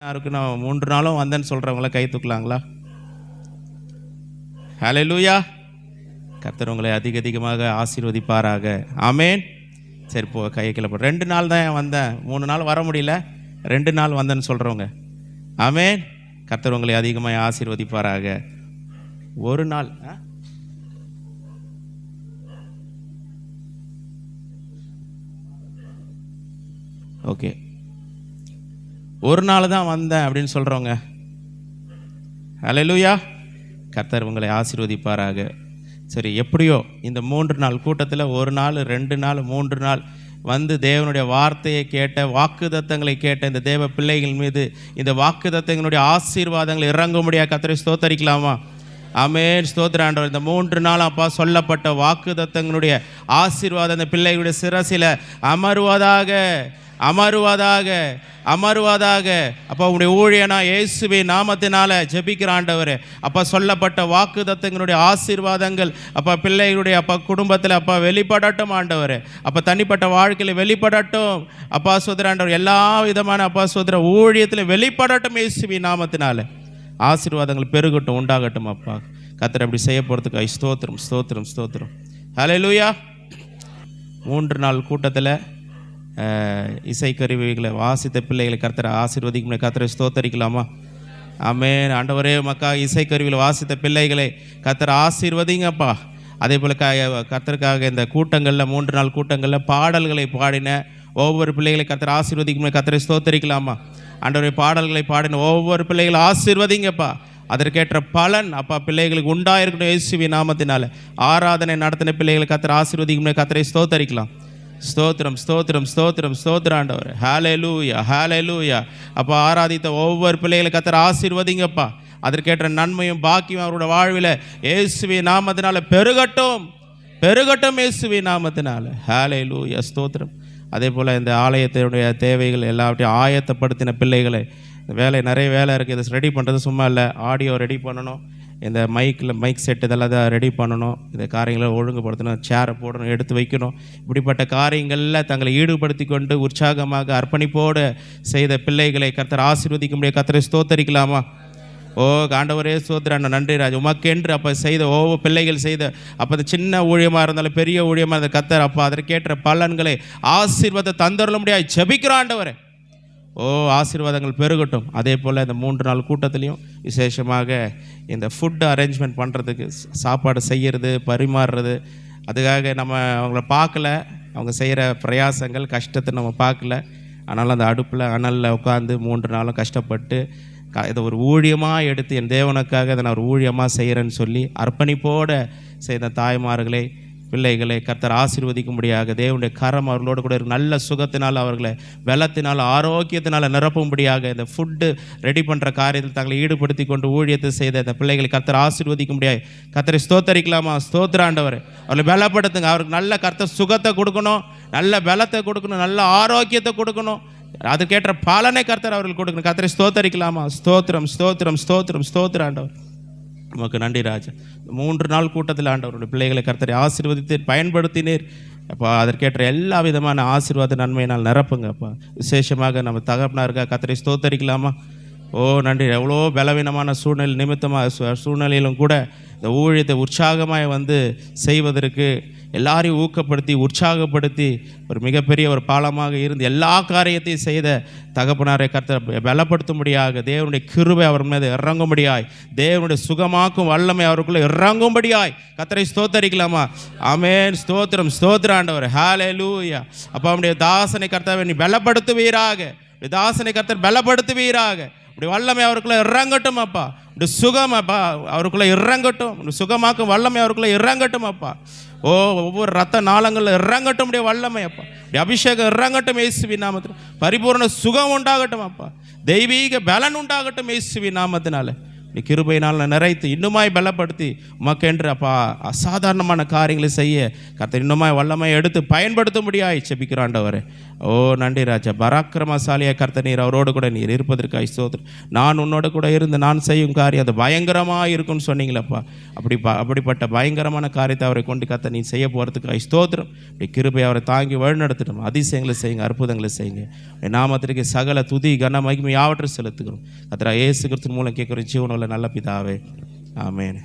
யாருக்கு நான் 3 நாளும் வந்தேன்னு சொல்கிறவங்கள கை தூக்கலாங்களா? ஹல்லேலூயா. கர்த்தர் உங்களை அதிகமாக ஆசீர்வதிப்பாராக. ஆமேன். சரி, போ கையை கீழே போடு. 2 நாள் தான் வந்தேன், 3 நாள் வர முடியல, 2 நாள் வந்தேன்னு சொல்கிறவங்க ஆமேன். கர்த்தர் உங்களை அதிகமாக ஆசீர்வதிப்பாராக. ஒரு நாள் ஓகே, ஒரு நாள் தான் வந்தேன் அப்படின்னு சொல்கிறவங்க ஹல்லேலூயா. கர்த்தர் உங்களை ஆசீர்வதிப்பாராக. சரி, எப்படியோ இந்த 3 நாள் கூட்டத்தில் 1 நாள் 2 நாள் 3 நாள் வந்து தேவனுடைய வார்த்தையை கேட்ட, வாக்குத்தத்தங்களை கேட்ட இந்த தேவ பிள்ளைகள் மீது இந்த வாக்குத்தத்தங்களுடைய ஆசீர்வாதங்கள் இறங்கும்படியாக கர்த்தரை ஸ்தோத்தரிக்கலாமா? ஆமென். ஸ்தோத்திர ஆண்டவர். இந்த 3 நாள் அப்பா சொல்லப்பட்ட வாக்குத்தத்தங்களுடைய ஆசீர்வாதம் இந்த பிள்ளைகளுடைய சிரசில் அமருவதாக, அமருவதாக, அமருவதாக. அப்பா உங்களுடைய ஊழியனா இயேசுவின் நாமத்தினால ஜெபிக்கிற ஆண்டவரே, அப்பா சொல்லப்பட்ட வாக்குத்தத்தங்களுடைய ஆசீர்வாதங்கள் அப்பா பிள்ளைகளுடைய அப்பா குடும்பத்தில் அப்பா வெளிப்படட்டும் ஆண்டவரே. அப்பா தனிப்பட்ட வாழ்க்கையில் வெளிப்படட்டும் அப்பா சோதர ஆண்டவர். எல்லா விதமான அப்பா சோதர ஊழியத்தில் வெளிப்படட்டும் இயேசுவின் நாமத்தினால. ஆசீர்வாதங்கள் பெருகட்டும், உண்டாகட்டும் அப்பா. கர்த்தர் அப்படி செய்ய போகிறதுக்கு ஸ்தோத்திரம், ஸ்தோத்திரம், ஸ்தோத்திரம். ஹல்லேலூயா. 3 நாள் கூட்டத்தில் இசைக்கருவிகளை வாசித்த பிள்ளைகளை கர்த்தரை ஆசீர்வதிக்கும். கர்த்தரை ஸ்தோத்தரிக்கலாமா? ஆமென். ஆண்டவரே, மக்கா இசைக்கருவிகளை வாசித்த பிள்ளைகளை கர்த்தரை ஆசீர்வதிங்கப்பா. அதே போல் கர்த்தருக்காக இந்த கூட்டங்களில் 3 நாள் கூட்டங்களில் பாடல்களை பாடின ஒவ்வொரு பிள்ளைகளை கர்த்தரை ஆசீர்வதிக்கும். கர்த்தரை ஸ்தோத்தரிக்கலாமா? ஆண்டவரே, பாடல்களை பாடின ஒவ்வொரு பிள்ளைகளை ஆசீர்வதிங்கப்பா. அதற்கேற்ற பலன் அப்பா பிள்ளைகளுக்கு உண்டாயிருக்கணும் இயேசுவின் நாமத்தினால. ஆராதனை நடத்தின பிள்ளைகளை கர்த்தரை ஆசீர்வதிக்கும். கர்த்தரை ஸ்தோத்தரிக்கலாம். ஸ்தோத்திரம், ஸ்தோத்திரம், ஸ்தோத்திரம், ஸ்தோத்திர ஆண்டவர். ஹல்லேலூயா, ஹல்லேலூயா. அப்பா ஆராதித்த ஒவ்வொரு பிள்ளைகளை கர்த்தர் ஆசீர்வதிங்கப்பா. அதற்கேற்ற நன்மையும் பாக்கியம் அவருடைய வாழ்வில் இயேசுவின் நாமத்தினால பெருகட்டும், பெருகட்டும் இயேசுவின் நாமத்தினால. ஹல்லேலூயா, ஸ்தோத்திரம். அதே போல் இந்த ஆலயத்தினுடைய தேவைகள் எல்லாவற்றையும் ஆயத்தப்படுத்தின பிள்ளைகளை, வேலை நிறைய வேலை இருக்குது, இதை ரெடி பண்ணுறது சும்மா இல்லை. ஆடியோ ரெடி பண்ணணும், இந்த மைக் செட் இதெல்லாம் தான் ரெடி பண்ணணும், இந்த காரியங்களை ஒழுங்குபடுத்தணும், சேரை போடணும், எடுத்து வைக்கணும். இப்படிப்பட்ட காரியங்களில் தங்களை ஈடுபடுத்தி கொண்டு உற்சாகமாக அர்ப்பணிப்போடு செய்த பிள்ளைகளை கர்த்தர் ஆசீர்வதிக்க முடிய கர்த்தரை ஸ்தோத்தரிக்கலாமா? ஓ ஆண்டவரே, ஸ்தோத்திரம், நன்றி ராஜ். உமக்கென்று அப்போ செய்த ஒவ்வொரு பிள்ளைகள் செய்த அப்போ அது சின்ன ஊழியமாக இருந்தாலும் பெரிய ஊழியமாக இருந்த கர்த்தர் அப்பா அதற்கேற்ற பலன்களை ஆசீர்வாதத்தை தந்துள்ள முடியாது ஜெபிக்கிற ஆண்டவரே. ஓ ஆசீர்வாதங்கள் பெருகட்டும். அதே போல் இந்த 3 நாள் கூட்டத்துலேயும் விசேஷமாக இந்த ஃபுட்டு அரேஞ்ச்மெண்ட் பண்ணுறதுக்கு, சாப்பாடு செய்கிறது, பரிமாறுறது, அதுக்காக நம்ம அவங்கள பார்க்கல, அவங்க செய்கிற பிரயாசங்கள் கஷ்டத்தை நம்ம பார்க்கல. ஆனாலும் அந்த அடுப்பில் அனலில் உட்காந்து 3 நாளும் கஷ்டப்பட்டு இதை ஒரு ஊழியமாக எடுத்து என் தேவனுக்காக இதை நான் ஒரு ஊழியமாக செய்கிறேன்னு சொல்லி அர்ப்பணிப்போடு செய்த தாய்மார்களை, பிள்ளைகளை கர்த்தர் ஆசீர்வதிக்கும்படியாக தேவனுடைய கரம் அவர்களோடு கூட நல்ல சுகத்தினால், அவர்களை வெள்ளத்தினால், ஆரோக்கியத்தினால் நிரப்பும்படியாக இந்த ஃபுட்டு ரெடி பண்ணுற காரியத்தில் தங்களை ஈடுபடுத்தி கொண்டு ஊழியத்தை செய்த இந்த பிள்ளைகளை கர்த்தர் ஆசீர்வதிக்கும்படியாக கர்த்தரை ஸ்தோத்தரிக்கலாமா? ஸ்தோத்திர ஆண்டவர். அவர்களை பலப்படுத்துங்க. அவருக்கு நல்ல கர்த்தர் சுகத்தை கொடுக்கணும், நல்ல பலத்தை கொடுக்கணும், நல்ல ஆரோக்கியத்தை கொடுக்கணும். அதுக்கேற்ற பலனை கர்த்தர் அவர்கள் கொடுக்கணும். கர்த்தரை ஸ்தோத்தரிக்கலாமா? ஸ்தோத்திரம், ஸ்தோத்திரம், ஸ்தோத்திரம், ஸ்தோத்திர ஆண்டவர். நமக்கு நன்றி ராஜா. 3 நாள் கூட்டத்தில் ஆண்டவருடைய பிள்ளைகளை கர்த்தரை ஆசீர்வதித்து பயன்படுத்தினீர் அப்பா. அதற்கேற்ற எல்லா விதமான ஆசீர்வாத நன்மையினால் நிரப்புங்க அப்பா. விசேஷமாக நம்ம தகப்பனாருக்கா கர்த்தரை ஸ்தோத்தரிக்கலாமா? ஓ நன்றி. எவ்வளோ பலவீனமான சூழ்நிலை நிமித்தமாக சூழ்நிலையிலும் கூட இந்த ஊழியத்தை உற்சாகமாக வந்து செய்வதற்கு எல்லாரையும் ஊக்கப்படுத்தி உற்சாகப்படுத்தி ஒரு மிகப்பெரிய ஒரு பாலமாக இருந்து எல்லா காரியத்தையும் செய்த தகப்பனாரை கர்த்தர் பலப்படுத்தும்படியாக தேவனுடைய கிருபை அவர் மீது இறங்கும்படியாய், தேவனுடைய சுகமாக்கும் வல்லமை அவருக்குள்ளே இறங்கும்படியாய் கர்த்தரை ஸ்தோத்தரிக்கலாமா? ஆமென். ஸ்தோத்திரம், ஸ்தோத்திர ஆண்டவர். ஹல்லேலூயா. அப்போ அவனுடைய தாசனை கர்த்தரை நீ பலப்படுத்துவீராக, தாசனை கர்த்தர் பலப்படுத்துவீராக. இப்படி வல்லமை அவருக்குள்ளே இறங்கட்டும் அப்பா. இப்படி சுகம் அப்பா அவருக்குள்ளே இறங்கட்டும், சுகமாக்கும் வல்லமை அவருக்குள்ளே இறங்கட்டும் அப்பா. ஓ ஒவ்வொரு ரத்த நாளங்களில் இறங்கட்டும் இப்படி வல்லமை அப்பா. இப்படி அபிஷேகம் இறங்கட்டும் இயேசுவின் நாமத்தில். பரிபூர்ண சுகம் உண்டாகட்டும் அப்பா. தெய்வீக பலன் உண்டாகட்டும் இயேசுவின் நாமத்தினால. நீ கிருபையினால் நிறைத்து இன்னுமாய் பலப்படுத்தி உமக்கென்று அப்பா அசாதாரணமான காரியங்களை செய்ய கர்த்தர் இன்னுமாய் வல்லமை எடுத்து பயன்படுத்த முடியாய் செபிக்கிற ஆண்டவரே. ஓ நன்றி ராஜா. பராக்கிரமசாலியாக கர்த்தர் நீர் அவரோடு கூட நீர் இருப்பதற்காக ஸ்தோத்திரம். நான் உன்னோட கூட இருந்து நான் செய்யும் காரியம் அது பயங்கரமாக இருக்கும்னு சொன்னீங்களப்பா. அப்படிப்பட்ட பயங்கரமான காரியத்தை அவரை கொண்டு கர்த்தர் நீ செய்ய போகிறதுக்காக ஸ்தோத்திரம். இப்படி கிருபை அவரை தாங்கி வழிநடத்தணும். அதிசயங்களை செய்யுங்க, அற்புதங்களை செய்யுங்க. நாமத்திற்கு சகல துதி கன மகிமை யாவற்றை செலுத்துகிறோம். கர்த்தர் இயேசு கிறிஸ்து மூலம் கேட்குற ஜீவனுள்ள நல்ல பிதாவே, ஆமென்.